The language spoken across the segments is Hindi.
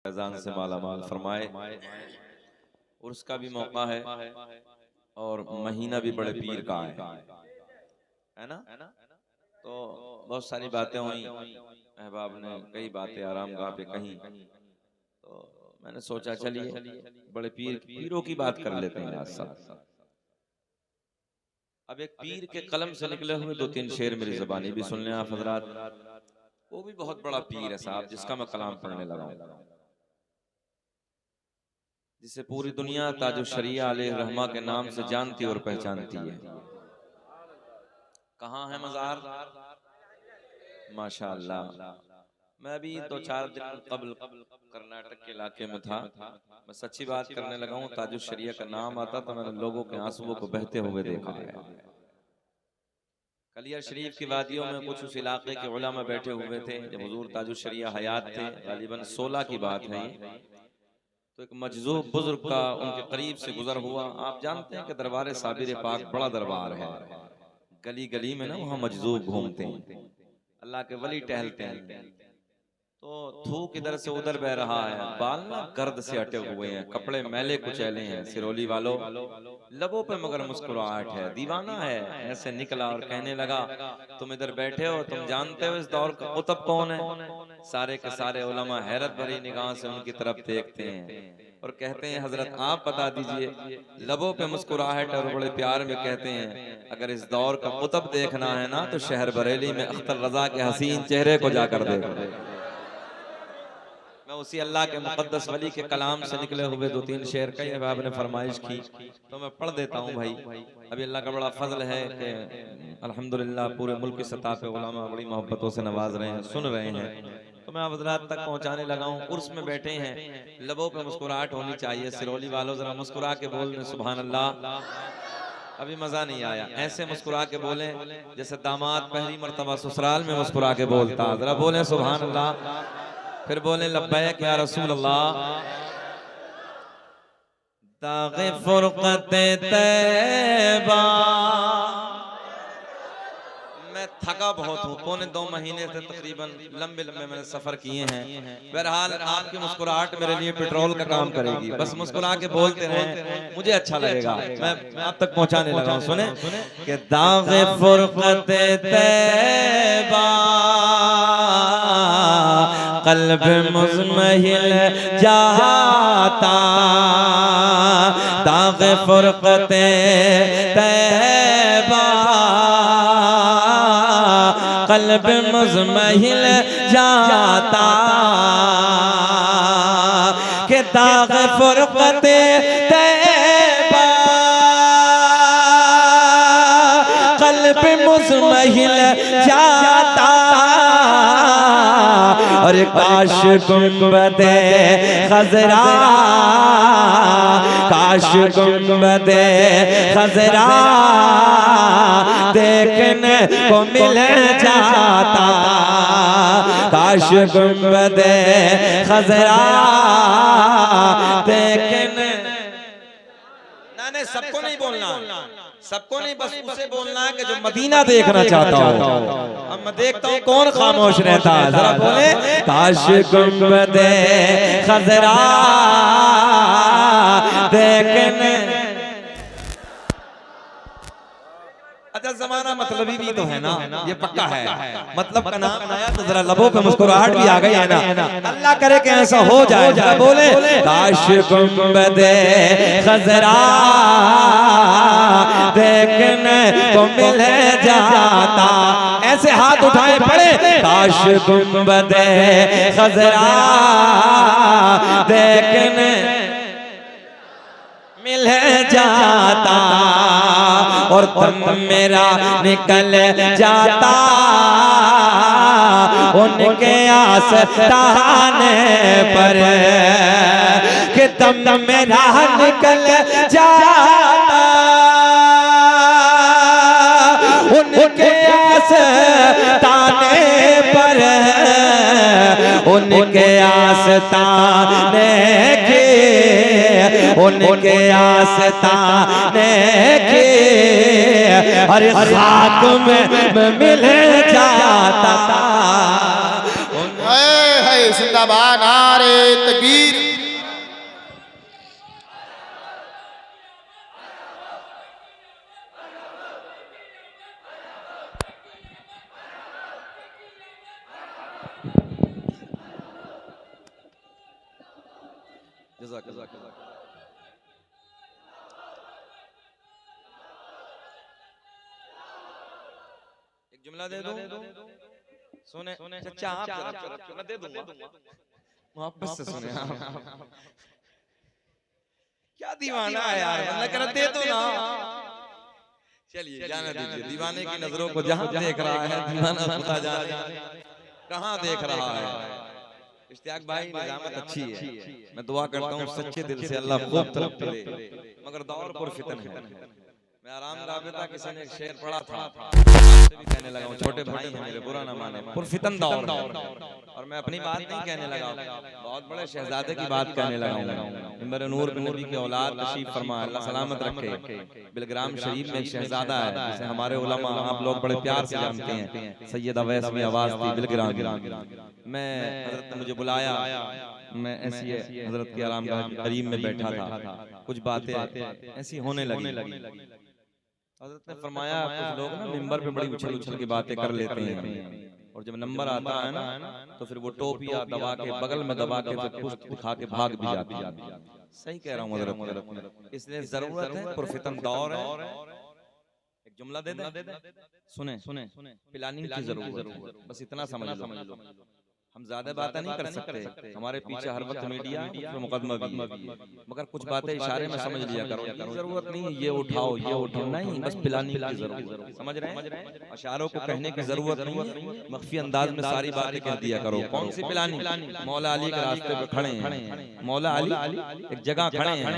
फैजान से माला माल फरमाए। उर्स का भी मौका है और महीना भी बड़े पीर का है ना। तो बहुत सारी बातें हुई, अहबाब ने कई बातें आराम गाह पे कहीं, तो मैंने सोचा चलिए बड़े पीरों की बात कर लेते हैं आज सब। अब एक पीर के कलम से निकले हुए दो तीन शेर मेरी ज़बानी भी सुन लें आप हजरात। वो भी बहुत बड़ा पीर है साहब, जिसका मैं कलाम पढ़ने लगा हूं, जिसे पूरी दुनिया ताजुश शरिया अलैहि रहमा के नाम से जानती और पहचानती है। कहाँ है मज़ार? माशाअल्लाह। मैं अभी 2-4 दिन कबल कर्नाटक के इलाके में था। मैं सच्ची बात करने लगा हूँ, ताजुश शरिया का नाम आता तो मैंने लोगों के आंसुओं को बहते हुए देखा है। कलियर शरीफ की वादियों में कुछ उस इलाके के उलमा बैठे हुए थे जब हुजूर ताजुश शरिया हयात थे, गालिबन 16 की बात है ये। तो एक मजजूब बुजुर्ग का उनके करीब से गुजर हुआ। आप जानते हैं कि दरबार साबिर पाक बड़ा दरबार है, गली गली में ना वहाँ मजजूब घूमते हैं, अल्लाह के वली टहलते हैं। तो थूक इधर से उधर बह रहा है, बाल ना गर्द से अटे हुए हैं, कपड़े मैले कुचैले हैं। सिरोली वालों, लबों पे मगर मुस्कुराहट है, दीवाना है। ऐसे निकला और कहने लगा, तुम इधर बैठे हो, तुम जानते हो इस दौर का कुतुब कौन है? सारे के सारे उलमा हैरत भरी निगाह से उनकी तरफ देखते हैं और कहते हैं, हजरत आप बता दीजिए। लबों पे मुस्कुराहट और बड़े प्यार में कहते हैं, अगर इस दौर का कुतुब देखना है ना तो शहर बरेली में अख्तर रजा के हसीन चेहरे को जाकर देखो। मैं उसी अल्लाह के मुकद्दस वली के कलाम से निकले हुए 2-3 शेर कई अहबाब ने फरमाइश की तो मैं पढ़ देता हूँ भाई। अभी अल्लाह का बड़ा फजल है कि अल्हम्दुलिल्लाह पूरे मुल्क की सतह पे उलमा बड़ी मोहब्बतों से नवाज रहे हैं, सुन रहे हैं। तो मैं हज़रात तक पहुँचाने लगा हूँ। उर्स में बैठे हैं, लबों पे मुस्कुराहट होनी चाहिए। सिरोली वालों जरा मुस्कुरा के बोल दें सुभान अल्लाह। अभी मजा नहीं आया, ऐसे मुस्कुरा के बोले जैसे दामाद पहली मर्तबा ससुराल में मुस्कुरा के बोलता। जरा बोले सुभान अल्लाह, फिर बोले लब्बैक या रसूल अल्लाह। दाग़े फुरक़ते तैबा, मैं थका बहुत हूँ, 2.25 महीने से तकरीबन लंबे लंबे मैंने सफर किए हैं। बहरहाल आपकी मुस्कुराहट मेरे लिए पेट्रोल का काम करेगी, बस मुस्कुरा के बोलते रहें, मुझे अच्छा लगेगा। मैं आप तक पहुंचाने लगा हूँ, सुने कि दाग़े फुरक़ते तैबा क़ल्ब मुज़महिल जाता, दाग़े फुरक़ते तैबा क़ल्ब मुज़महिल जाता, के दाग़े फुरक़ते तैबा क़ल्ब मुज़महिल जाता। और काश गुंबदे खज़रा, काश गुंबदे खज़रा देखने को मिल जाता, काश गुंबदे खज़रा देखने। नहीं, सबको नहीं बोलना, सबको नहीं, बस उसे बोलना है कि जो मदीना देखना चाहता हो। अब मैं देखता हूँ कौन खामोश रहता है, जरा बोले काश गुंबदे खज़रा देखने। अच्छा जमाना मतलबी भी तो है ना, ये पक्का है। मतलब का नाम आया तो जरा लबों पे मुस्कुराहट भी आ गई है ना। अल्लाह करे कि ऐसा हो जाए। जरा बोले काश गुंबदे खज़रा देखने को मिल जाता। ऐसे हाथ उठाए पड़े, काश गुंबदे खज़रा देखने मिल जाता और दम मेरा निकल जाता उनके आस्ताने पर, कि दम मेरा निकल जाता उनके आस्ताने पर, उनके आस्ताने के, उनके आस्ताने के, अरे खाक में मिल जाता। जिंदाबाद नारे तकबीर। एक जुमला दे दो, सुने चचा आप मैं दे दूंगा, वापस से सुने आप। क्या दीवाना है यार, वरना कर दे दो ना। चलिए जाने दीजिए, दीवाने की नजरों को जहां देख रहा है दीवाना खुदा जाने कहां देख रहा है। इश्तियाक भाई निजामत अच्छी है, मैं दुआ करता हूँ सच्चे दिल से अल्लाह खूब तरफ करे, मगर दौर पर फितन है। मैं आराम राबिता किसी ने एक शेर पढ़ा था, आपसे भी कहने लगा हूँ, छोटे भाई हैं मेरे, बुरा ना माने, पुरफितन दौर है। और मैं अपनी बात नहीं कहने लगा, बहुत बड़े शहजादे की बात कहने लगा हूँ। मिंबर नूर बिन नबी की औलाद तशरीफ फरमा, अल्लाह सलामत रखे। बिलग्राम शरीफ में एक शहजादा है जिसे हमारे उलमा आप लोग बड़े प्यार से जानते हैं, सैयद अवैस की आवाज थी बिलग्राम। मैं हजरत ने मुझे बुलाया, मैं ऐसी हजरत के आराम गाह के करीब में बैठा था, कुछ बातें ऐसी होने लगी। हजरत ने फरमाया कुछ लोग ना मिंबर पे बड़ी उछल उछल की बातें कर लेते हैं, और जब नंबर आता है ना तो फिर वो टोपिया दबा के बगल में दबा के फिर पुष्ट दिखा के भाग भी जाती है। सही कह रहा हूँ हजरत, इसलिए जरूरत है पुरफितन दौर है। एक जुमला दे दे, सुने प्लानिंग की जरूरत है, बस इतना समझ लो। हम ज्यादा बातें नहीं कर सकते, हमारे पीछे हर वक्त मीडिया उसमें मुकदमा भी है, मगर कुछ बातें इशारे में समझ लिया करो। जरूरत नहीं है ये उठाओ ये उठाओ, नहीं, बस प्लानिंग की जरूरत है, समझ रहे हैं। इशारों को कहने की जरूरत नहीं है, मख्फी अंदाज में सारी बातें कह दिया करो। कौन सी प्लानिंग? मौला अली के रास्ते पे खड़े हैं, मौला अली एक जगह खड़े हैं,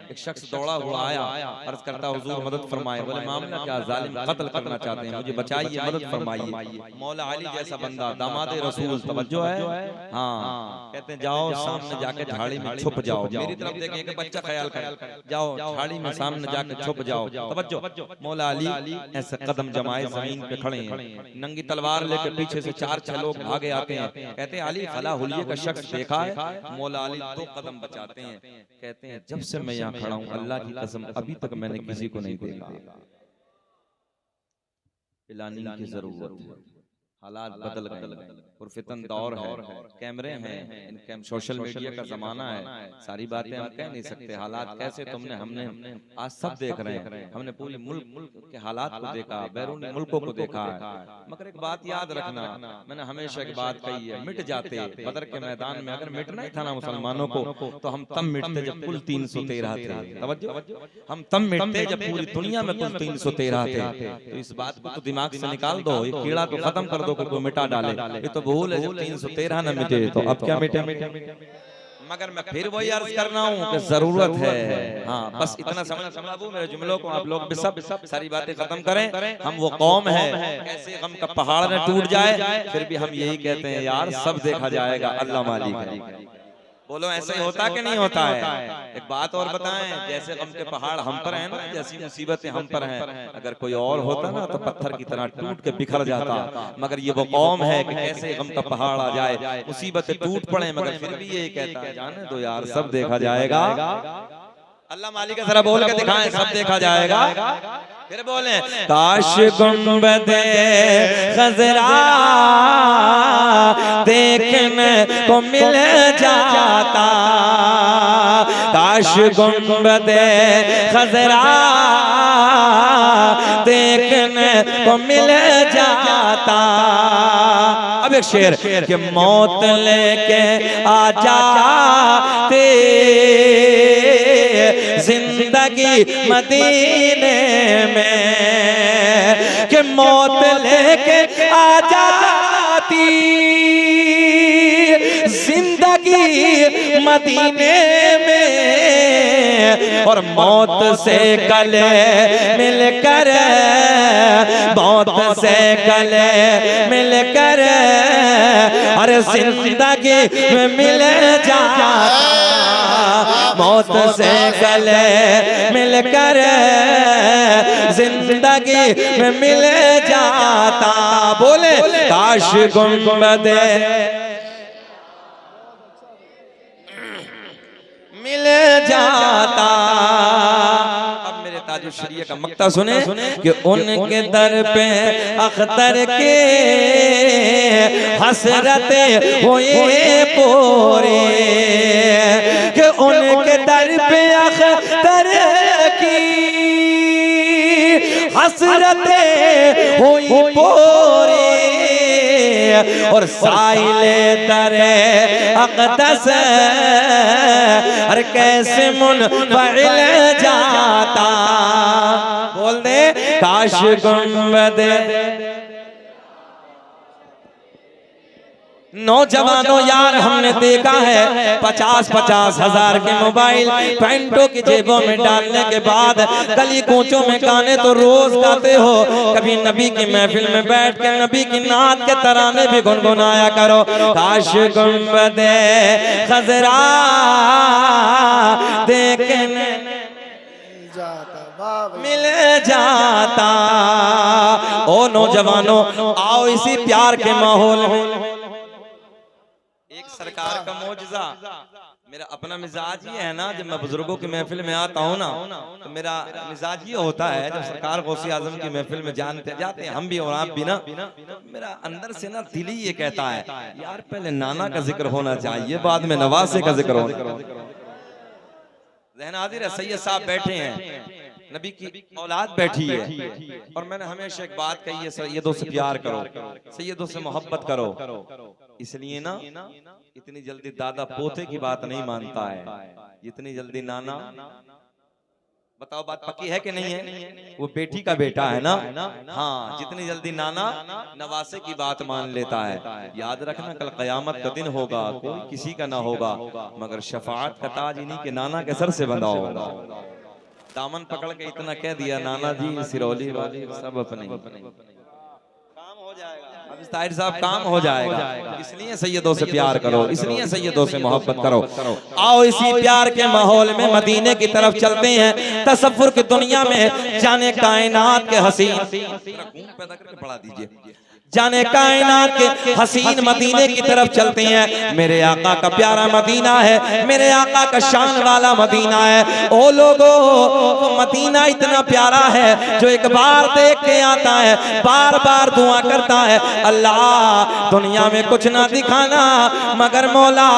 एक शख्स दौड़ा हुआ आया, अर्ज करता हुजूर मदद फरमाए। बोले मामला क्या? जालिम कत्ल करना चाहते हैं, मुझे बचाइए, मदद फरमाइए। मौला अली जैसा बंदा, दामाद रसूल, तवज्जो है, हाँ, कहते हैं जाओ सामने जाके झाड़ी में छुप जाओ, मेरी तरफ देखें एक बच्चा ख्याल करे, जाओ झाड़ी में सामने जाके छुप जाओ। तवज्जो, मौला अली ऐसे कदम जमाए जमीन पे खड़े हैं, नंगी तलवार लेके पीछे से 4-6 लोग भागे आते हैं, कहते हैं अली फला हुलिये का शख्स देखा है? मौला अली 2 कदम बचाते हैं, कहते हैं जब से मैं यहाँ खड़ा हूँ अल्लाह की कसम अभी तक मैंने किसी को नहीं देखा। प्लानिंग की जरूरत है, हालात बदल गए, पुरफितन दौर है, कैमरे हैं, इनके सोशल मीडिया का जमाना है, सारी बातें हम कह नहीं सकते। हालात कैसे तुमने हमने आज सब देख रहे हैं, हमने पूरी मुल्क के हालात को देखा, बैरूनी मुल्कों को देखा है, मगर एक बात याद रखना, मैंने हमेशा एक बात कही है, मिट जाते बदर के मैदान में अगर मिटना ही था ना मुसलमानों को तो हम तब मिटते जब कुल 313 थे। तवज्जो, हम तब मिटते जब पूरी दुनिया में कुल 313 थे। तो इस बात को तो दिमाग से निकाल दो, ये कीड़ा तो खत्म कर दो, कोई मिटा डाले, ये तो भूल है जब 313 न मिटे तो अब क्या मिटे। मगर मैं फिर वही अर्ज कर रहा हूँ कि जरूरत है, हाँ, बस इतना समझ दो मेरे जुमलों को, आप लोग भी सब सारी बातें खत्म करें। हम वो कौम है, कैसे गम का पहाड़ न टूट जाए, फिर भी हम यही कहते हैं यार सब देखा जाएगा, अल्लाह मालिक है। बोलो ऐसे ही होता कि नहीं होता है? एक बात और बताएं, जैसे गम के पहाड़ हम पर हैं ना, जैसी मुसीबतें हम पर हैं, अगर कोई और होता ना तो पत्थर की तरह टूट के बिखर जाता, मगर ये वो कौम है कि कैसे गम का पहाड़ आ जाए, मुसीबतें टूट पड़े, मगर फिर भी यही कहता है जाने दो यार सब देखा जाएगा। अल्लाह मालिक जरा बोल के दिखाएं सब देखा जाएगा। फिर बोले काश गुंबदे खजरा देखने को मिल जाता, काश गुंबदे खजरा देखने को मिल जाता। अब एक शेर कि मौत लेके आ जाते जिंदगी मदीने में, कि मौत लेके आ जाती जिंदगी मदीने में, और मौत से गले मिलकर, मौत से गले मिलकर अरे जिंदगी में मिल जाता, मौत से गले मिलकर जिंदगी में मिल जाता। बोले काश गुंबदे ताजुश शरिया का मक्ता सुने कि उनके दर पे अख्तर के हसरते हुए पूरे, कि उनके दर पे अख्तर की हसरते हुई पूरे, और साइले दरे अक़दस हर कैसे मुनफ़िल जाता। बोल दे काश गुंबद। नौजवानों यार हमने देखा है 50-50 हजार के मोबाइल पैंटों की जेबों में डालने के बाद गली कूचों में गाने तो रोज गाते हो, कभी नबी की महफिल में बैठ के नबी की नात के तराने भी गुनगुनाया करो। काश गुंबदे खजरा देखने मिल जाता। ओ नौजवानों आओ इसी प्यार के माहौल में। एक सरकार का मौजज़ा, मेरा अपना मिजाज ये है ना, जब मैं बुजुर्गों की महफिल में आता हूँ ना तो मेरा मिजाज ये होता है, जब सरकार गौसे आजम की महफिल में जाते हैं हम भी और आप भी ना, तो मेरा अंदर से ना दिल ही ये कहता है यार पहले नाना का जिक्र होना चाहिए, बाद में नवासे का जिक्र होना। ज़हन हाज़िर है, सैयद साहब बैठे हैं, नबी की औलाद बैठी है, और मैंने हमेशा एक बात कही है, सैयदों से प्यार करो, सैयदों से मोहब्बत करो। इसलिए ना इतनी जल्दी दादा पोते की बात नहीं मानता है, इतनी जल्दी नाना, बताओ बात पक्की है कि नहीं है? वो बेटी का बेटा है ना, हाँ, जितनी जल्दी नाना नवासे की बात मान लेता है। याद रखना कल क़यामत का दिन होगा, कोई किसी का ना होगा, मगर शफाअत का ताज इन्हीं के नाना के सर से बंधा होगा। दामन पकड़ के इतना कह दिया नाना जी सिरौली वाली सब अपने, काम हो जाएगा। अब ताहिर साहब काम हो जाएगा। इसलिए सैयदों से प्यार करो, इसलिए सैयदों से मोहब्बत करो। आओ इसी प्यार के माहौल में मदीने की तरफ चलते हैं। तसव्वुर की दुनिया में जाने कायनात के हसीन पैदा करके पढ़ा दीजिए, जाने कायनात के हसीन मदीने की तरफ चलते हैं। मेरे आका का प्यारा मदीना है, मेरे आका का शान वाला मदीना है। ओ लोगों, वो मदीना इतना प्यारा है जो एक बार देख के आता है बार बार दुआ करता है, अल्लाह दुनिया में कुछ ना दिखाना मगर मौला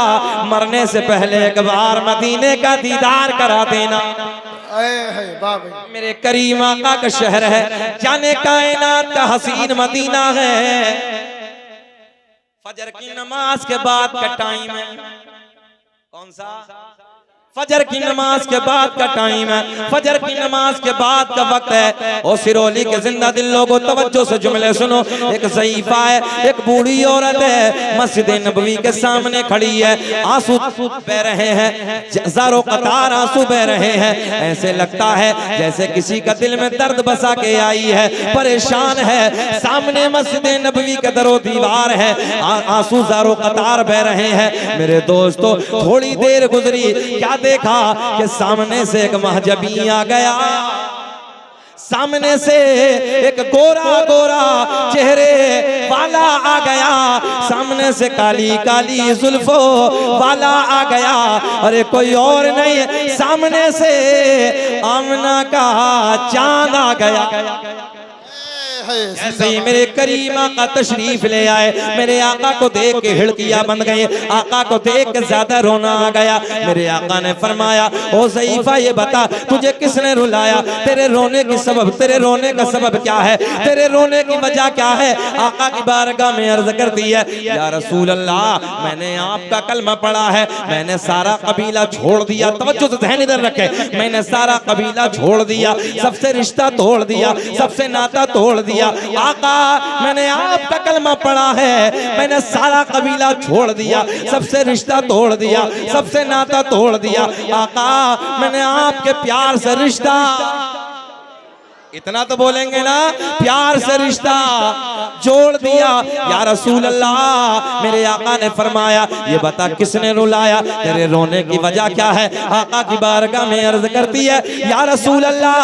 मरने से पहले एक बार मदीने का दीदार करा देना। मेरे करीम आका का शहर है, जाने कायनात का हसीन मदीना है। फजर की नमाज के बाद का टाइम है, कौन सा? फजर की नमाज के बाद का टाइम है, फजर की नमाज के बाद का वक्त है। ओ सिरोली के जिंदा दिल लोगों तवज्जो से जुमले सुनो। एक ज़ईफा है, एक बूढ़ी औरत है, मस्जिद नबवी के सामने खड़ी है, आंसू बह रहे हैं, ज़ारो कतार आंसू बह रहे हैं। ऐसे लगता है जैसे किसी का दिल में दर्द बसा के आई है, परेशान है। सामने मस्जिद नबवी के दरो दीवार है, आंसू ज़ारो कतार बह रहे हैं। मेरे दोस्तों थोड़ी देर गुजरी, क्या देखा कि सामने से एक महजबी आ गया, सामने से एक गोरा गोरा चेहरे वाला आ गया, सामने से काली काली जुल्फों वाला आ गया। अरे कोई और नहीं, सामने से आमना का चांद आ गया। ऐसे ही मेरे करीम आका तशरीफ ले आए, मेरे आका को देख के हिड़कियां बंद गई, आका को देख के ज्यादा रोना आ गया। मेरे आका ने फरमाया, ओ ज़ईफा ये बता तुझे किसने रुलाया, तेरे रोने की सबब, तेरे रोने का सबब क्या है, तेरे रोने की वजह क्या है? आका की बारगाह में अर्ज करती है, या रसूल अल्लाह मैंने आपका कलमा पढ़ा है, मैंने सारा कबीला छोड़ दिया। तवज्जो से ध्यान इधर रखे, मैंने सारा कबीला छोड़ दिया, सबसे रिश्ता तोड़ दिया, सबसे नाता तोड़ दिया। आका मैंने आपका कलमा पढ़ा है, मैंने सारा कबीला छोड़ दिया, सबसे रिश्ता तोड़ दिया, सबसे नाता तोड़ दिया। आका मैंने आपके प्यार से रिश्ता इतना तो बोलेंगे ना, प्यार से रिश्ता जोड़ दिया। या रसूल अल्लाह, मेरे आका ने फरमाया ये बता किसने रुलाया, तेरे रोने की वजह क्या है। आका की बारगाह में अर्ज करती है या रसूल अल्लाह,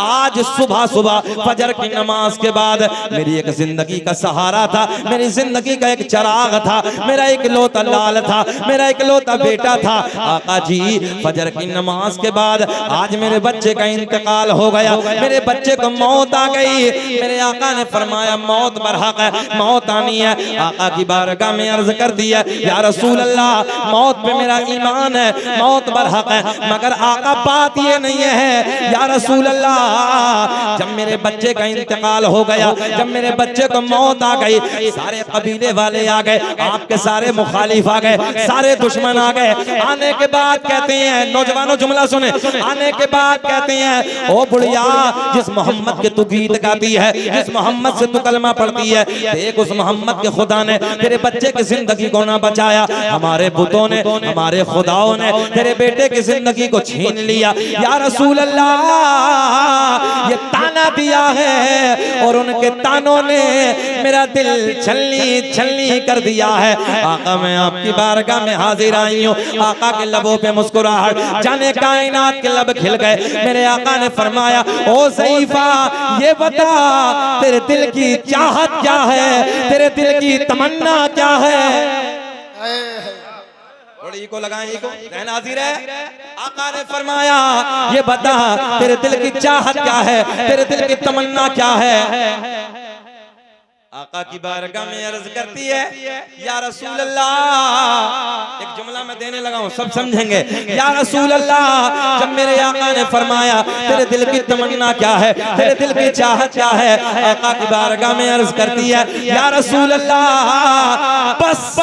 आज सुबह सुबह फजर की नमाज के बाद मेरी एक जिंदगी का सहारा था, मेरी जिंदगी का एक चिराग था, मेरा एक लौता लाल था, मेरा एक लौता बेटा था। आका जी फजर की नमाज के बाद आज मेरे बच्चे का इंतकाल हो गया, मेरे बच्चे को मौत आ गई। मेरे आका ने फरमाया मौत बरहक है, मौत आनी है। आका की बारगाह में अर्ज कर दिया या रसूल अल्लाह, मौत पे मेरा ईमान है, मौत बरहक है, मगर आका बात ये नहीं है या रसूल अल्लाह, जब मेरे बच्चे का इंतकाल हो गया, जब मेरे बच्चे को मौत आ गई, सारे कबीले वाले आ गए, आपके सारे मुखालिफ आ गए, सारे दुश्मन आ गए। आने के बाद कहते हैं, नौजवानों जुमला सुने, आने के बाद कहते हैं ओ बुढ़िया, जिस मोहम्मद के तू गीत गाती है, जिस मोहम्मद से तू कलमा पढ़ती है, देख उस मोहम्मद के खुदा ने तेरे बच्चे की जिंदगी को ना बचाया, हमारे बुतों ने, हमारे खुदाओं ने तेरे बेटे की जिंदगी को छीन लिया। या रसूल अल्लाह, ये ताना दिया है और उनके तानों ने मेरा दिल छलनी छलनी कर दिया है। आका मैं आपकी बारगाह में हाजिर आई हूँ। आका के लबों पे मुस्कुराहट, जाने कायनात के लब खिल गए। मेरे आका ने फरमाया ओ ज़ईफा, ये बता तेरे दिल की चाहत क्या है, तेरे दिल की तमन्ना क्या है। बड़ी को लगाएं, को रहन हाजिर है। आका ने फरमाया ये बता तेरे दिल की चाहत क्या है, तेरे दिल की तमन्ना क्या है। आका की बारगाह में अर्ज करती है या रसूल अल्लाह, एक जुमला मैं देने लगा हूं, सब समझेंगे। या रसूल अल्लाह, जब मेरे आका ने फरमाया तेरे दिल की तमन्ना क्या है, तेरे दिल की चाहत क्या है, आका की बारगाह में अर्ज करती है या रसूल अल्लाह, बस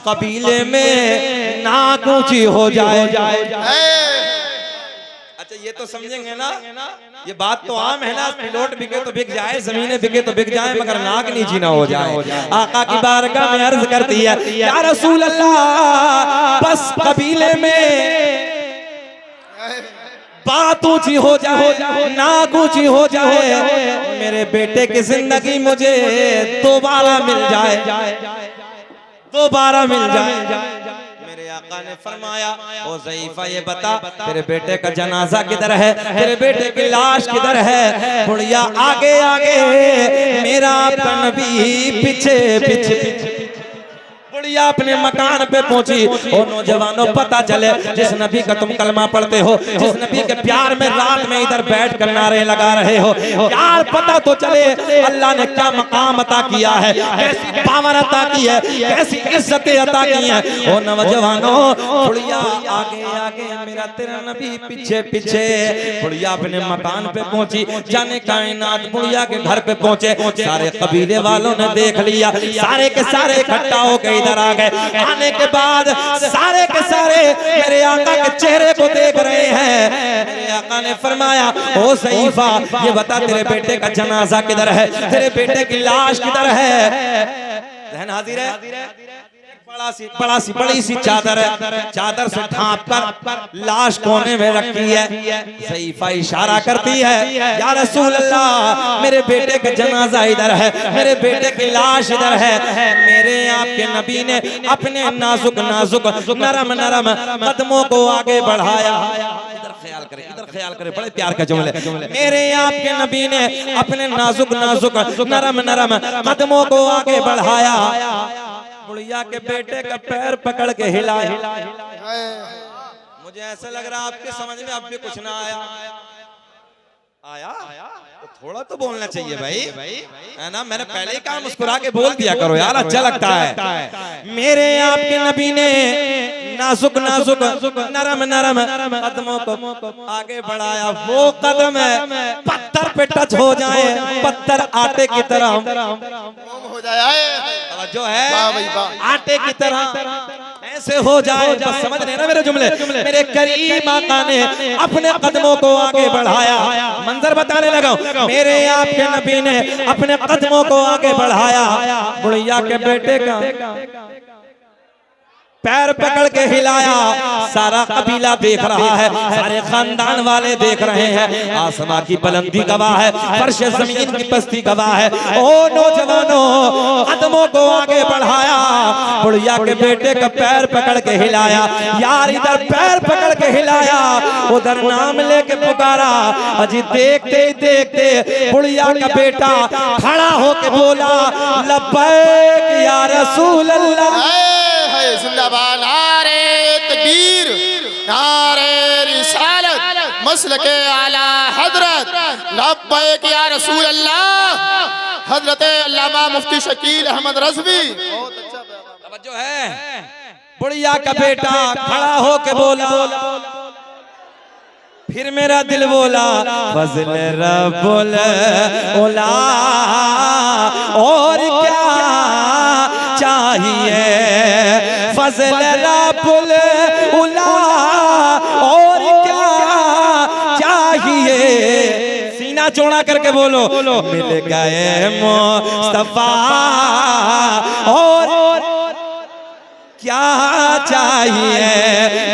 कबीले में नाक ऊंची हो जाए। अच्छा ये तो समझेंगे ना, ये बात तो आम है ना, प्लॉट बिके तो बिक जाए, जमीनें बिके तो बिक जाए, मगर नाक नीची ना हो जाए। आका की बारगाह में अर्ज करती है या रसूल अल्लाह, बस कबीले में बात ऊंची हो जाए, नाक ऊंची हो जाए, मेरे बेटे की जिंदगी मुझे दोबारा मिल जाए, दोबारा मिल जाए। आका ने फरमाया ओ ज़ईफा, ये बता तेरे बेटे का जनाजा किधर है, तेरे बेटे की लाश किधर है। बुढ़िया आगे आगे, मेरा आपका नबी पीछे पीछे। बुढ़िया अपने मकान पे पहुंची। और नौजवानों पता चले जिस नबी का तुम कलमा पढ़ते हो, जिस नबी के प्यार में रात में इधर बैठ कर नारे लगा रहे हो, यार पता तो चले अल्लाह ने क्या मकाम अता किया है, कैसी पावर अता की है, कैसी इज्जतें अता की हैं। ओ नौजवानों, बुढ़िया आगे आगे, मेरा तेरा नबी पीछे पीछे। बुढ़िया अपने मकान पे पहुंची, जाने कायनात बुढ़िया के घर पे पहुंचे। सारे कबीले वालों ने देख लिया, सारे के सारे इकट्ठा हो गए इधर आ गए। आने के बाद सारे के सारे मेरे आका के चेहरे को देख रहे हैं। मेरे आका ने फरमाया ओ ज़ईफा, ये बता तेरे बेटे का जनाजा किधर है, तेरे बेटे की लाश किधर है। रहन हाजिर है। बड़ी सी चादर है, चादर से ढांप कर लाश कोने में रखी है। ज़ईफा इशारा करती है या रसूल अल्लाह, मेरे बेटे का जनाजा इधर है, मेरे बेटे की लाश इधर है। मेरे आपके नबी ने अपने नाजुक नाजुक नरम नरम कदमों को आगे बढ़ाया। इधर ख्याल करे, बड़े प्यार का जुमले। मेरे आपके नबी ने अपने नाजुक नाजुक नरम नरम कदमों को आगे बढ़ाया। बुढ़िया के बेटे का पैर पकड़ के हिलाया। मुझे ऐसा लग रहा आपके समझ में अब भी कुछ ना आया तो थोड़ा तो बोलना चाहिए भाई, है ना। मैंने पहले ही कहा मुस्कुरा के बोल दिया करो यार, अच्छा लगता है। मेरे आपके नबी ने नाजुक नाजुक नरम नरम कदमों को आगे बढ़ाया। वो कदम पत्थर पे टच हो जाए, पत्थर आटे की तरह हो जाए, जो है आटे की तरह ऐसे हो जाए। बस समझ रहे ना मेरे जुमले। मेरे करीम आका ने अपने कदमों को आगे बढ़ाया। मंजर बताने लगा, मेरे आपके नबी ने अपने कदमों को आगे बढ़ाया। बुढ़िया के बेटे का पैर पकड़ के हिलाया। सारा कबीला देख रहा है, सारे खानदान वाले देख रहे हैं। आसमां की बुलंदी गवाह है, फर्श जमीन की पस्ती गवाह है। ओ नौजवानों, कदमों को आगे बढ़ाया, बुढ़िया के बेटे का पैर पकड़ के हिलाया। यार इधर पैर पकड़ के हिलाया, उधर नाम लेके पुकारा। अजी देखते देखते बुढ़िया का बेटा खड़ा होके बोला, लब्बैक या रसूल अल्लाह। है जिंदाबाद नारे तकबीर, नारे रिसालत, मसलके आला हजरत, लब्बैक या रसूल अल्लाह। हजरत अल्लामा मुफ्ती शकील अहमद रज़वी। जो है बुढ़िया का बेटा खड़ा होके बोला, फिर मेरा दिल बोला, फज़ल रब्बुल उला, और क्या चाहिए, फज़ल रब्बुल उला, और क्या चाहिए। सीना चौड़ा करके बोलो, मिल गए मुस्तफा, और क्या चाहिए,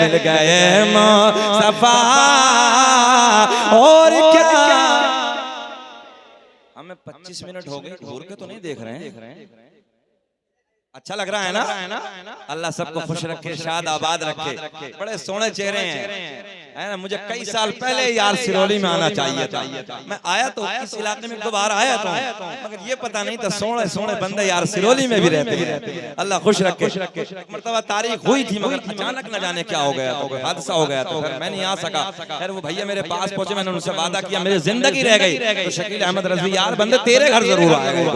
मिल गए मुस्तफा, और क्या। हमें 25 मिनट हो गए, घूर के तो नहीं देख रहे हैं। अच्छा लग रहा है ना? अल्लाह सबको खुश रखे, शाद आबाद रखे। बड़े सोने चेहरे हैं ना। मुझे कई साल पहले यार सिरोली में आना चाहिए था। मैं आया तो इस इलाके में 2 बार आया था, मगर ये पता नहीं था सोने सोने बंदे यार सिरोली में भी रहते हैं। अल्लाह खुश रखे। मरतबा तारीख हुई थी, मगर अचानक न जाने क्या हो गया, तो हादसा हो गया, तो मैं नहीं आ सका। खैर वो भैया मेरे पास पहुंचे, मैंने उनसे वादा किया, मेरी जिंदगी रह गई तो शकील अहमद रज़वी यार बंदे तेरे घर जरूर आएगा।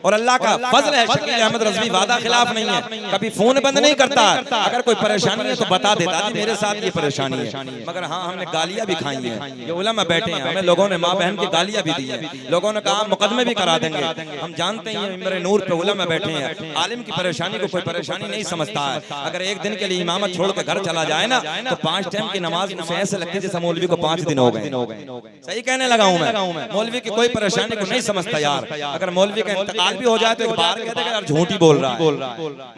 और अल्लाह का फजल है, शकील अहमद रज़वी वादा खिलाफ नहीं है, कभी फोन बंद नहीं करता। अगर कोई परेशानी है तो बता देता जी मेरे साथ ये परेशानी है। मगर हाँ, हमने गालियां भी खाई हैं, ये उलमा बैठे हैं, हमें लोगों ने माँ बहन की गालियां भी दी हैं, लोगों ने कहा मुकदमे भी करा देंगे। हम जानते हैं मिंबर नूर पे उलमा बैठे हैं, आलिम की परेशानी को कोई परेशानी नहीं समझता है। अगर एक दिन के लिए इमामत छोड़ के घर चला जाए ना, तो 5 टाइम की नमाज उसे ऐसे लगती है जैसे मौलवी को 5 दिन हो गए। सही कहने लगा हूं मैं, मौलवी की कोई परेशानी को नहीं समझता यार। अगर मौलवी का इंतकाल भी हो जाए तो एक बार कहते हैं यार झूठी बोल रहा है।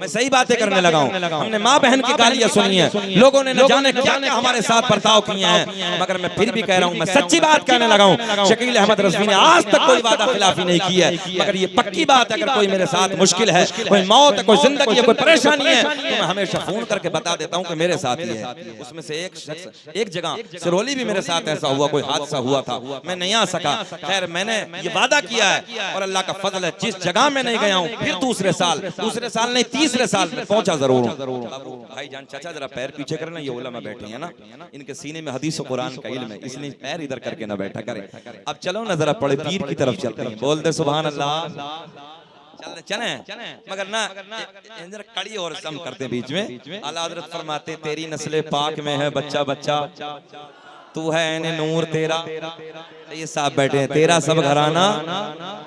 मैं सही बातें करने लगा हूं। हमने माँ बहन की गालियां सुनी है, लोगों ने न जाने क्या क्या हमारे साथ बर्ताव किए हैं, मगर मैं फिर भी कह रहा हूं, मैं सच्ची बात कहने लगा हूं। शकील अहमद रज़वी ने आज तक कोई वादा खिलाफी नहीं की है, मगर ये पक्की बात है, अगर कोई मेरे साथ मुश्किल है, कोई मौत है, कोई जिंदगी है, कोई परेशानी है, तो मैं हमेशा फोन करके बता देता हूं कि मेरे साथ ही है। उसमें से एक शख्स, एक जगह सिरोली भी मेरे साथ ऐसा हुआ, कोई हादसा हुआ था, मैं नहीं आ सका। खैर मैंने ये वादा किया है, और अल्लाह का फजल है, जिस जगह में नहीं गया हूं, फिर दूसरे साल नहीं तीसरे साल में पहुंचा जरूर हूं। भाई जान चाचा जरा पैर पीछे करना, ये उलमा बैठे हैं ना, इनके सीने में हदीस और कुरान का इल्म है, इसलिए पैर इधर करके ना बैठा करें। अब चलो ना जरा पढ़े पीर की तरफ चलते हैं, बोल दे सुभान अल्लाह। चले मगर ना जरा कड़ी और सम करते बीच में। आला हज़रत फरमाते, तेरी नस्ल पाक में है बच्चा बच्चा, तू है ऐने नूर तेरा। ये साहब बैठे हैं, तेरा सब घराना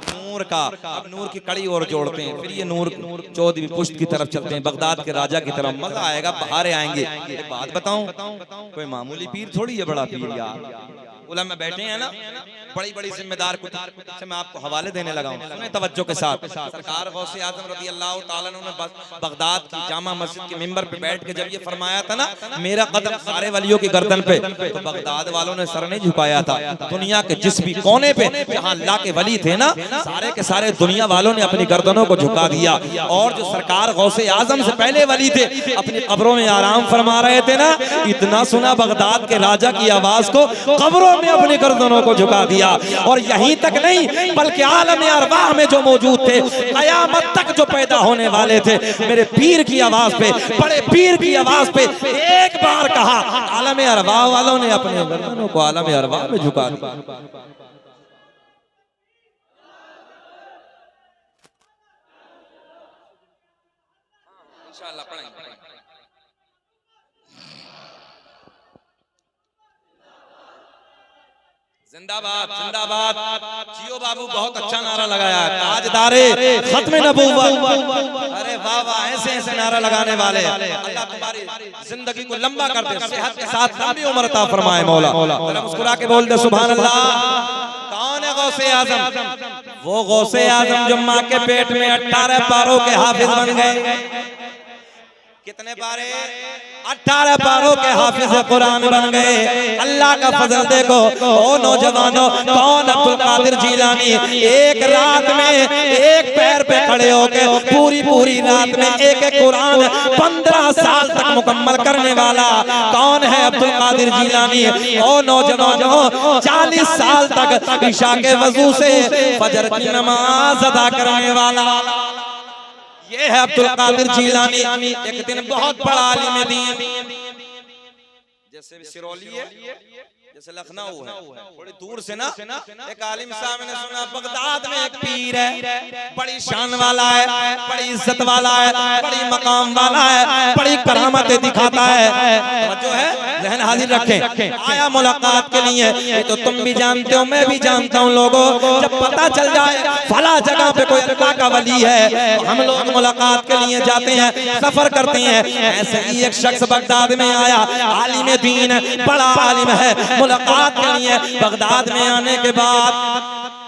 नूर का। अब नूर की कड़ी और जोड़ते हैं, फिर ये नूर 14वीं पुश्त की तरफ चलते हैं, बगदाद के राजा की तरफ। मजा आएगा, बहारे आएंगे। एक बात बताऊं, कोई मामूली पीर थोड़ी है, बड़ा पीर यार। उलमा बैठे हैं ना, बड़ी बड़ी जिम्मेदार कुछ से मैं आपको हवाले देने लगा हूं, सुने तवज्जो के साथ। सरकार गौसे आज़म रज़ी अल्लाह ताला अन्हु ने बगदाद की जामा मस्जिद के मिंबर पे बैठ के जब ये फरमाया था ना, मेरा कदम सारे वलियों की गर्दन पे, तो बगदाद वालों ने सर नहीं झुकाया था। दुनिया के जिस भी कोने पे जहां अल्लाह के वली थे ना, सारे के सारे दुनिया वालों ने अपनी गर्दनों को झुका दिया। और जो सरकार गौसे आज़म से पहले वली थे, अपनी कब्रों में आराम फरमा रहे थे ना, इतना सुना बगदाद के राजा की आवाज को, कब्रों में अपनी गर्दनों को झुका दिया। और यहीं तक नहीं, बल्कि आलम अरवाह में जो मौजूद थे, कयामत तक जो पैदा होने वाले थे, मेरे पीर की आवाज पे, बड़े पीर की आवाज पे एक बार कहा, आलम अरवाह वालों ने अपने गर्दनों को आलम अरवाह में झुका दिया। इंशाअल्लाह पढ़ेंगे। जिंदाबाद जिंदाबाद, जियो बाबू, बहुत अच्छा नारा लगाया है, ताजदारे खत्म नबूवत। अरे वाह वाह, ऐसे ऐसे नारा लगाने वाले, अल्लाह तुम्हारी जिंदगी को लंबा कर दे, सेहत के साथ लंबी उम्र अता फरमाए मौला। जरा मुस्कुरा के बोल दे सुभान अल्लाह। कौन है गौसे आजम? वो गौसे आजम जो माँ के पेट में 18 पारों के हाफिज बन गए। कितने पारे? 18 पारों के हाफिज कुरान बन गए। अल्लाह का फजल देखो। ओ नौजवानों, कौन अब्दुल कादिर जीलानी एक रात में एक पैर पे खड़े होके पूरी रात में एक कुरान 15 साल तक मुकम्मल करने वाला कौन है? अब्दुल कादिर जीलानी। ओ नौजवानों, 40 साल तक ईशा के वजू से फजर की नमाज अदा करने वाला ये है अब्दुल कादिर जीलानी। एक दिन बहुत बड़ा आलिम दीन, जैसे सिरौली है, जैसे लखनऊ है, थोड़ी दूर से ना एक आलिम साहब ने सुना बगदाद में एक पीर है, बड़ी शान वाला है, बड़ी इज्जत वाला है, बड़ी मकाम वाला है, बड़ी करामतें दिखाता है। जो है जहन हाजिर रखें, आया मुलाकात के लिए। ये तो तुम भी जानते हो, मैं भी जानता हूँ। लोगों जब पता चल जाए फला जगह पे कोई अल्लाह का वली है, तो हम लोग मुलाकात के लिए जाते हैं, सफर करते हैं। ऐसे ही एक शख्स बगदाद में आया, आलिम दीन, बड़ा आलिम है। मुलाकात के लिए बगदाद में आने के बाद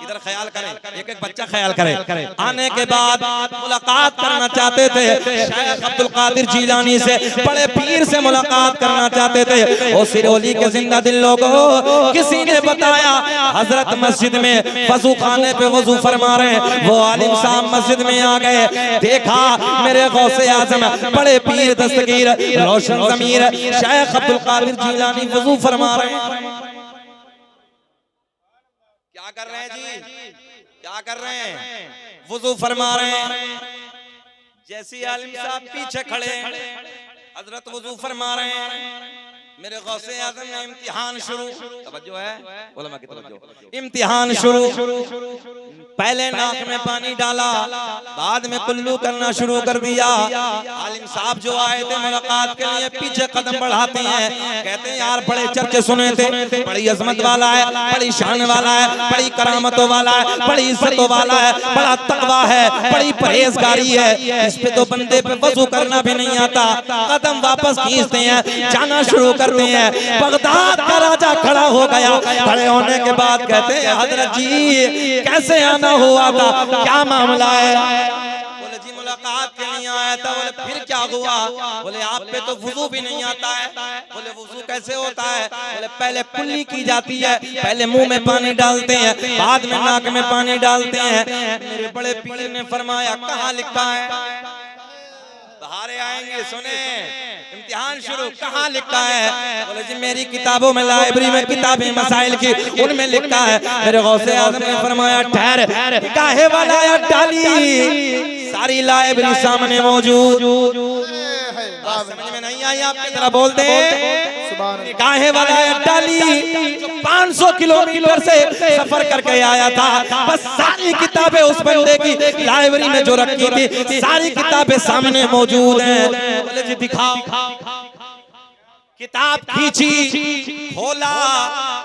इधर ख्याल करें, एक एक बच्चा ख्याल करे। आने के बाद मुलाकात करना चाहते थे शेख अब्दुल कादिर जीलानी से, बड़े पीर से मुलाकात करना चाहते थे। ओ सिरोली के जिंदा दिल लोगों, किसी ने बताया हजरत मस्जिद में वजू खाने पे वजू फरमा रहे हैं। वो आलिम साहब मस्जिद में आ गए, देखा मेरे गौसे आजम बड़े पीर दस्तगीर रोशन ज़मीर शेख अब्दुल कादिर जीलानी वजू फरमा रहे हैं। क्या कर रहे हैं जी? क्या कर रहे हैं? वुजू फरमा रहे हैं। जैसी आलिम साहब पीछे खड़े, हजरत वुजू फरमा रहे हैं। मेरे गौसे आज़म ने इम्तिहान शुरू, तवज्जो है उलमा की तवज्जो, इम्तिहान शुरू। पहले नाक में पानी डाला, बाद में कुल्लू करना शुरू कर दिया। आलिम साहब जो आए थे मुलाकात के लिए पीछे कदम बढ़ाते हैं, कहते हैं यार बड़े चर्चे सुने थे, बड़ी अजमत वाला है, बड़ी शान वाला है, बड़ी करामतों वाला है, बड़ी इज्जतों वाला है, बड़ा तकवा है, बड़ी परहेजगारी है। इस पे तो बंदे पे वजू करना भी नहीं आता। कदम वापस खींचते हैं, जाना शुरू करते हैं। बगदाद का राजा खड़ा हो गया। खड़े होने के बाद कहते हैं हजरत जी कैसे आना हुआ था, क्या मामला है? बोले जी मुलाकात के लिए आया था। बोले फिर क्या हुआ? बोले आप पे तो वुजू भी नहीं आता है। बोले वुजू कैसे होता है? बोले पहले कुल्ली की जाती है, पहले मुंह में पानी डालते हैं, बाद में नाक में पानी डालते हैं। मेरे बड़े पीर ने फरमाया कहाँ लिखा है? बाहर आएंगे सुने, इम्तिहान शुरू, कहाँ लिखा है? बोले जी मेरी किताबों में, लाइब्रेरी में किताबें मसाइल की, उनमें लिखा है। मेरे गौसे आज़म ने फरमाया ठहर, काहे वाला या डाली, सारी लाइब्रेरी सामने मौजूद। समझ में नहीं आई आपकी तरह बोलते काहे वाला या डाली, जो 500 किलोमीटर से सफर करके आया था, बस सारी किताबें उस बंदे की लाइब्रेरी में जो रखी थी, सारी किताबें सामने मौजूद हैं। बोले जी दिखाओ। किताब खींची, खोला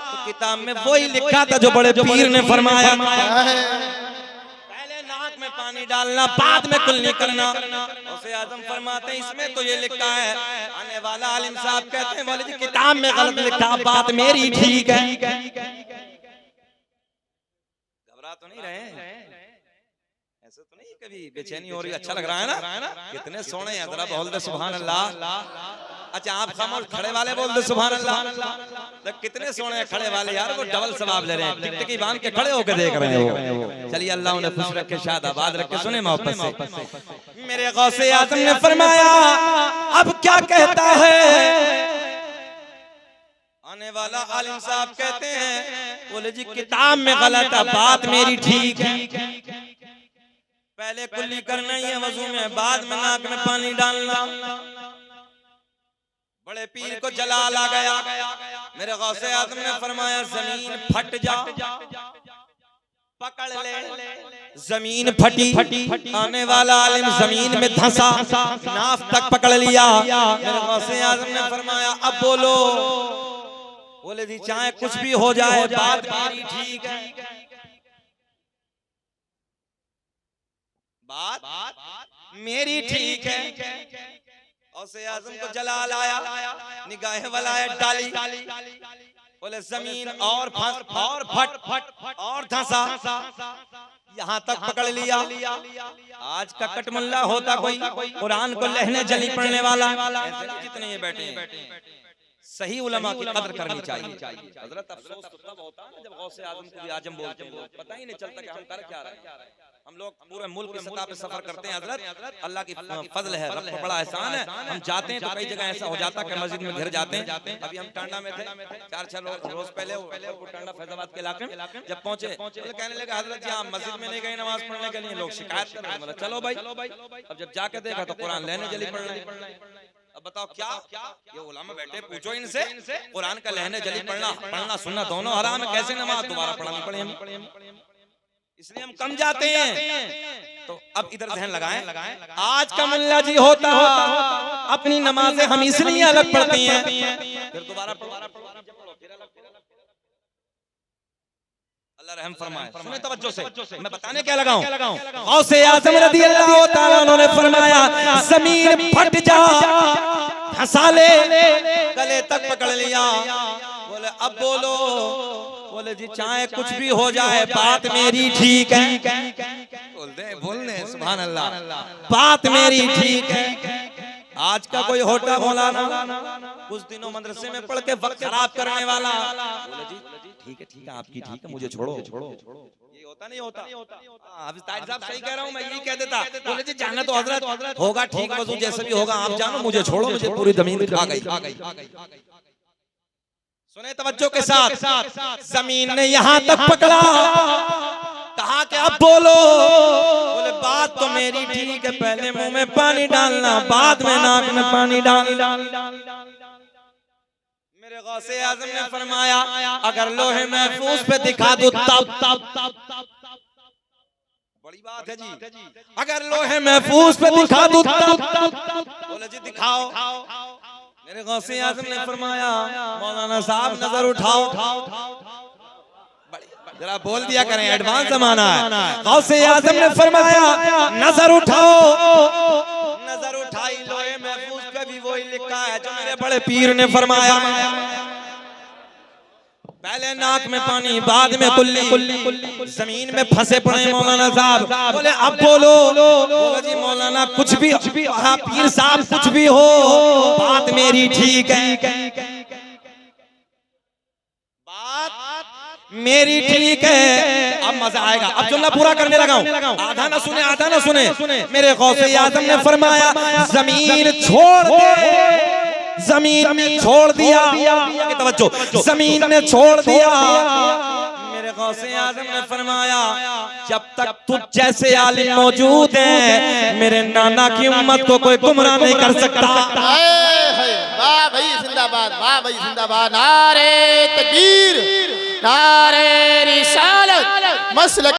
तो किताब में वही लिखा था जो बड़े पीर ने फरमाया। पहले नाक में पानी डालना, बाद में कुल्ली करना। गौसे आज़म फरमाते हैं इसमें तो ये लिखा है। आने वाला आलिम साहब कहते हैं बोले जी किताब में गलत लिखा, बात मेरी ठीक है। घबरा तो नहीं रहे? ऐसे तो नहीं कभी बेचैनी हो रही? अच्छा लग रहा है ना? कितने सोने हैं, जरा बोल दे सुभान अल्लाह। अच्छा आप खामोश, खड़े वाले बोल दे सुभान अल्लाह। तो कितने सोने हैं खड़े वाले यार, वो डबल सवाब ले रहे हैं, टिकटिकी बांध के खड़े होकर देख रहे हैं। चलिए अल्लाह उन्हें खुश रखे, शाद आबाद रखे। सुने मोहब्बत से मेरे गौसे आज़म ने फरमाया अब क्या कहता है? आने वाला आलिम साहब कहते हैं बोले जी किताब में गलत है, बात मेरी ठीक है। पहले कुल्ली करना ही है वजू में, बाद में नाक में पानी डालना। बड़े पीर को जलाल आ गया। मेरे गौसे आज़म ने फरमाया जमीन फट जा, पकड़ ले। जमीन फटी, आने वाला आलिम जमीन में धंसा, नाफ तक पकड़ लिया। मेरे गौसे आज़म ने फरमाया अब बोलो। बोले जी चाहे कुछ भी हो जाए, बात मेरी ठीक है। बात मेरी ठीक है। गौसे आज़म को जलाल आया, निगाह वलायत डाली। बोले जमीन और फट और धंसा। यहाँ तक पकड़ लिया। आज का कटमल्ला होता कोई कुरान को लहने जली पढ़ने वाला, जितने ये बैठे हैं, सही उलमा की कदर करनी चाहिए। हजरत अफसोस तो तब होता है जब गौसे आजम को भी आजम बोलते हैं, पता ही नहीं चलता कि हम कर क्या रहे हैं। हम लोग पूरे मुल्क की सतह पे सफर करते हैं हजरत, अल्लाह की फजल है, रब का बड़ा एहसान है। हम जाते हैं तो कई जगह ऐसा हो जाता है कि मस्जिद में घिर जाते हैं। अभी हम टांडा में थे, 4-6 रोज पहले टांडा फैजाबाद के इलाके में जब पहुंचे तो कहने लगे हजरत यहाँ मस्जिद में नहीं गए नमाज पढ़ने के लिए, लोग शिकायत कर रहे हैं। चलो भाई, अब जब जाके देखा तो कुरान लहने जली पढ़ रहे हैं। अब बताओ क्या ये उलमा बैठे, पूछो इनसे, कुरान का लहने जली पढ़ना सुनना दोनों हराम है, कैसे नमाज दोबारा पढ़ानी पड़े हमें? इसलिए हम कम जाते हैं। तो अब इधर ध्यान लगाएं, आज का मुल्ला जी होता अपनी नमाजें हम इसलिए अलग पढ़ती हैं, फिर दोबारा अल्लाह रहम फरमाए। सुने तवज्जो से, मैं बताने क्या लगाऊं। गौसे आज़म रज़ियल्लाहु ताला अन्हु ने फरमाया, ज़मीन फट जा, फंसा ले, गले तक पकड़ लिया। बोले अब बोलो, बोले जी चाहे कुछ भी हो जाए बात मेरी ठीक है। बोलने सुभान अल्लाह, बात मेरी ठीक है। आज का कोई होटा मौलाना कुछ दिनों मदरसे में पढ़ के वक्त खराब करने वाला, बोले जी ठीक है आपकी ठीक है, मुझे छोड़ो। ये होता नहीं होता। अब ताहिर साहब सही कह रहा हूँ, मैं यही कह देता। बोले जी जाना तो हजरत होगा ठीक, वजू जैसे भी होगा आप जानो, मुझे छोड़ो, मुझे पूरी जमीन खा गई। सुने तवज्जो के साथ, जमीन ने यहाँ तक पकड़ा, कहा कि अब बोलो। बोले बात तो मेरी ठीक है, पहले मुंह में पानी डालना, बाद में नाक में पानी डालना। मेरे गौसे आज़म ने फरमाया, अगर लोहे महफूज पे दिखा दो तब बड़ी बात है जी, अगर लोहे महफूज पे दिखा दो तब, बोले जी दिखाओ। मेरे गौसे आज़म ने फरमाया, मौलाना साहब नजर उठाओ। जरा बोल दिया करें, एडवांस जमाना है। गौसे आज़म ने फरमाया नजर उठाओ। नजर उठाई, लोहे महफूज पे भी वही लिखा है जो मेरे बड़े पीर ने फरमाया। पहले नाक में पानी, बाद में कुल्ली, जमीन में फंसे पड़े मौलाना साहब। बोले अब बोलो। बोले जी मौलाना कुछ भी, पीर साहब कुछ भी हो, बात मेरी ठीक है, मेरी ठीक है। अब मजा आएगा, अब जुमला पूरा करने लगा हूं, आधा ना सुने। मेरे गौसे आज़म ने फरमाया, जमीन छोड़ दे। जमीन ने छोड़ दिया, तवज्जो, जमीन ने छोड़ दिया। मेरे गौसे आज़म ने फरमाया, जब तक तुझ जैसे आलिम मौजूद हैं, मेरे नाना की उम्मत को कोई गुमराह नहीं कर सकता। वाह भाई जिंदाबाद, वाह भाई जिंदाबाद। नारे तकबीर, नारे रिसालत, मसलक